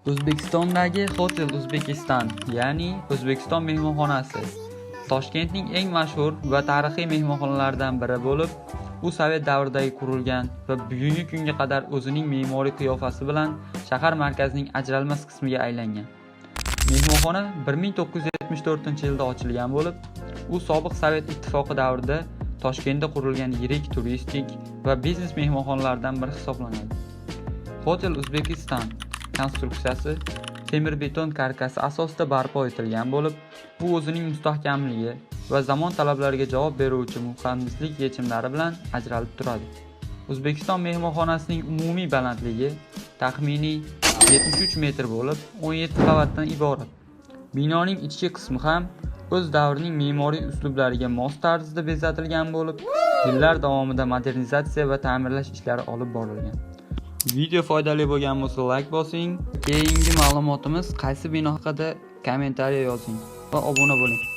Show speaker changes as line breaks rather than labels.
O'zbekistondagi Hotel Uzbekistan, ya'ni O'zbekiston mehmonxonasi, Toshkentning eng mashhur va tarixiy mehmonxonalaridan biri bo'lib, u sovet davridagi qurilgan va bugungi kunga qadar o'zining me'moriy qiyofasi bilan shahar markazining ajralmas qismiga aylangan. Mehmonxona 1974-yilda ochilgan bo'lib, u sobiq Sovet ittifoqi davrida Toshkentda qurilgan yirik turistik va biznes mehmonxonalardan biri hisoblanadi. Hotel Uzbekistan konstruksiyasi temir-beton karkasi asosida barpo etilgan bo'lib, bu o'zining mustahkamligi va zamon talablariga javob beruvchi muhandislik yechimlari bilan ajralib turadi. O'zbekiston mehmonxonasining umumiy balandligi taxminiy 73 metr bo'lib, 17 qavatdan iborat. Binoning ichki qismi ham o'z davrining me'moriy uslublariga mos tarzda bezatilgan bo'lib, yillar davomida modernizatsiya va ta'mirlash ishlari olib borilgan. Video foydali bo'lgan bo'lsa like bosing, keyingi ma'lumotimiz qaysi bino haqida kommentariya yozing va obuna bo'ling.